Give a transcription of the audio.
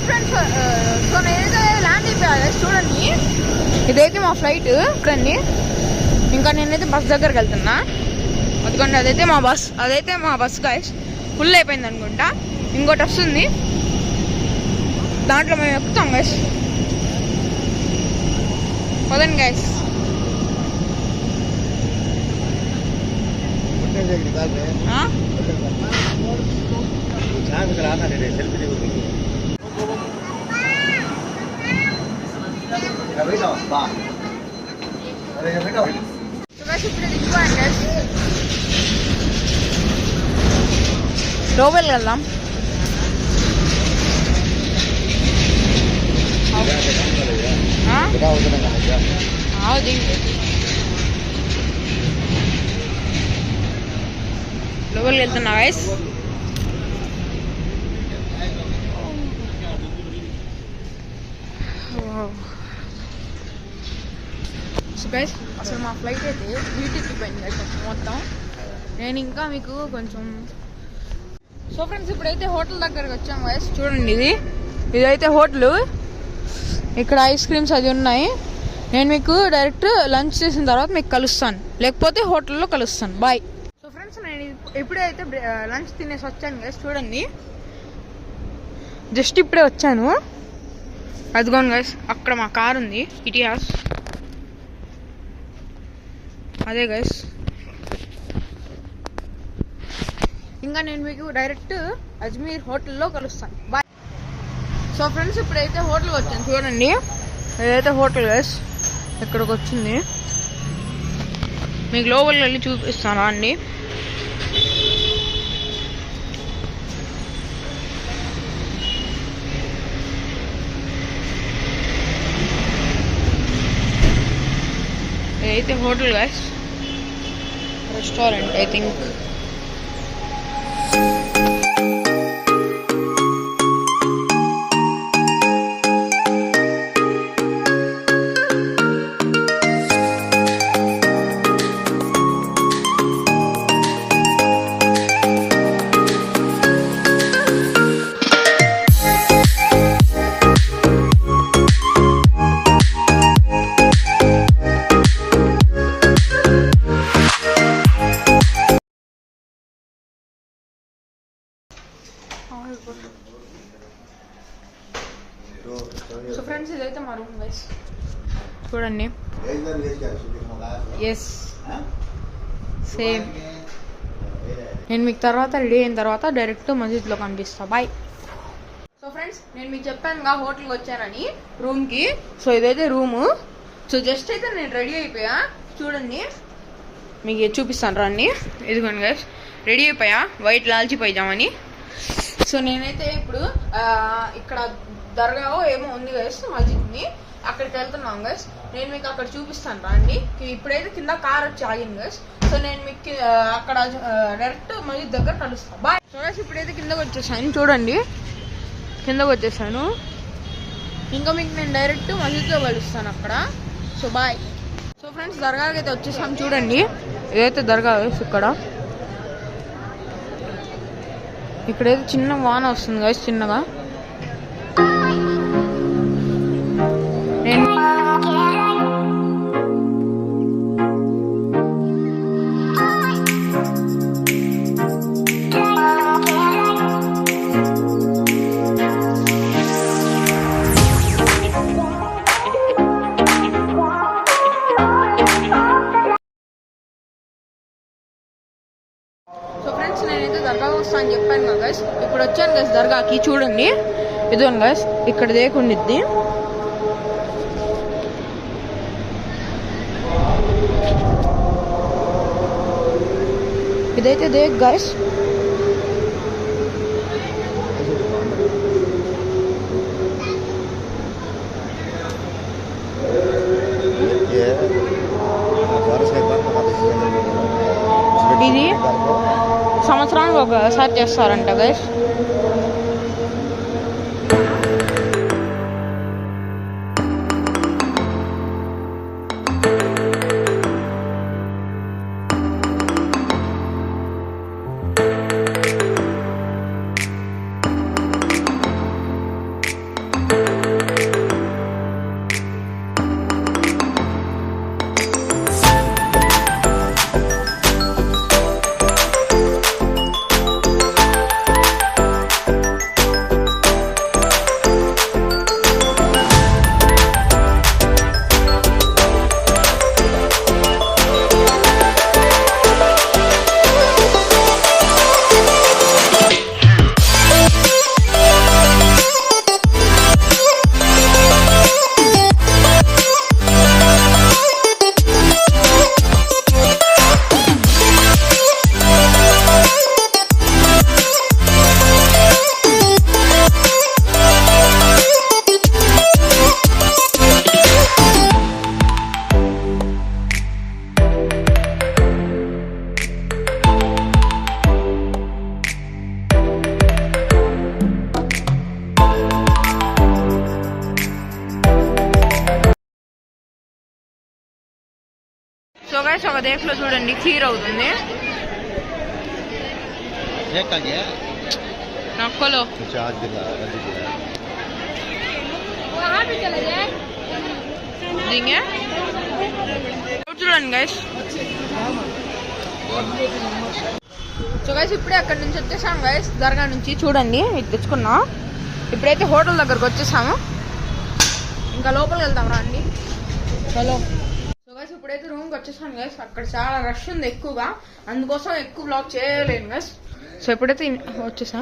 Friends so నేనైతే land అయిపోయా చూడండి. ఇదైతే మా ఫ్లైట్ ఇక్కడండి. ఇంకా నేనైతే బస్ దగ్గరికి వెళ్తున్నా. అందుకంటే అదైతే మా బస్ గాయస్ ఫుల్ అయిపోయింది అనుకుంటా. ఇంకోటి వస్తుంది, దాంట్లో మేము ఎక్కుతాం గైస్. పదండి గైస్. లోపలికి వెళ్దాం. లోపలికి వెళ్తున్నా గైస్. సో గైస్ అసలు మా ఫ్లైట్ అయితే వీటికిపోయింది గైస్ మొత్తం. నేను ఇంకా మీకు కొంచెం సో ఫ్రెండ్స్ ఇప్పుడైతే హోటల్ దగ్గరకు వచ్చాము గైస్. చూడండి ఇదైతే హోటల్. ఇక్కడ ఐస్ క్రీమ్స్ అది ఉన్నాయి. నేను మీకు డైరెక్ట్ లంచ్ చేసిన తర్వాత మీకు కలుస్తాను, లేకపోతే హోటల్లో కలుస్తాను. బాయ్. సో ఫ్రెండ్స్ నేను ఇప్పుడైతే లంచ్ తినేసి వచ్చాను గైస్. చూడండి జస్ట్ ఇప్పుడే వచ్చాను. అదిగోండి గైస్ అక్కడ మా కార్ ఉంది, ఇటిహాస్. అదే గైస్. ఇంకా నేను మీకు డైరెక్ట్ అజ్మీర్ హోటల్లో కలుస్తాను. బాయ్. సో ఫ్రెండ్స్ ఇప్పుడైతే హోటల్కి వచ్చాను. చూడండి ఇదైతే హోటల్ గైస్. ఇక్కడికి వచ్చింది, మీకు లోపలికి వెళ్ళి చూపిస్తాను అండి. ఇదైతే hotel guys, restaurant I think. So friends ఇదైతే మా రూమ్ గైస్. చూడండి ఎస్ సేమ్. నేను మీకు తర్వాత రెడీ అయిన తర్వాత డైరెక్ట్ మస్జిద్లో కనిపిస్తా. బాయ్. సో ఫ్రెండ్స్ నేను మీకు చెప్పానుగా హోటల్కి వచ్చానని, రూమ్కి. సో ఇదైతే రూము. సో జస్ట్ అయితే నేను రెడీ అయిపోయా. చూడండి మీకు చూపిస్తాను రండి. ఇదిగోండి గైస్ రెడీ అయిపోయా, వైట్ లాల్చి పైజామని. సో నేనైతే ఇప్పుడు ఇక్కడ దర్గా ఏమో ఉంది గైస్, మస్జిద్ని. అక్కడికి వెళ్తున్నాం గైస్. నేను మీకు అక్కడ చూపిస్తాను రండి. ఇప్పుడైతే కింద కార్ వచ్చి ఆగింది గైస్. సో నేను మీకు అక్కడ డైరెక్ట్ మస్జిద్ దగ్గర కలుస్తాను. బాయ్. సో గైస్ ఇప్పుడైతే కిందకు వచ్చేసాను. చూడండి కిందకు వచ్చేసాను. ఇంకా మీకు నేను డైరెక్ట్ మస్జిద్లో కలుస్తాను అక్కడ. So bye. సో ఫ్రెండ్స్ దర్గాకి అయితే వచ్చేసాం. చూడండి ఇదైతే దర్గా గైస్. ఇక్కడైతే చిన్న వాన వస్తుంది గైస్, చిన్నగా. సో ఫ్రెండ్స్ నేనైతే దర్గా వస్తా అని చెప్పాను కదా గైస్. ఇప్పుడు వచ్చాను గైస్ దర్గాకి. చూడండి ఇదిగోండి గైస్ ఇక్కడ దేకుండిద్ది. ఇదైతే దేక్ గైస్. ఇది సంవత్సరానికి ఒకసారి చేస్తారంట గైస్. గైస్ ఒక దేకులో చూడండి క్లియర్ అవుతుంది. నక్కలో చూడండి గైస్. సో గైస్ ఇప్పుడే అక్కడి నుంచి వచ్చేసాము గైస్, దర్గా నుంచి. చూడండి ఇది తెచ్చుకున్నా. ఇప్పుడైతే హోటల్ దగ్గరకు వచ్చేసాము, ఇంకా లోపలికి వెళ్తాం రండి. చలో. సో గైస్ ఇప్పుడైతే రూమ్కి వచ్చేసాను గైస్. అక్కడ చాలా రష్ ఉంది ఎక్కువగా, అందుకోసం ఎక్కువ బ్లాక్ చేయలేను గైస్. సో ఇప్పుడైతే వచ్చేసా.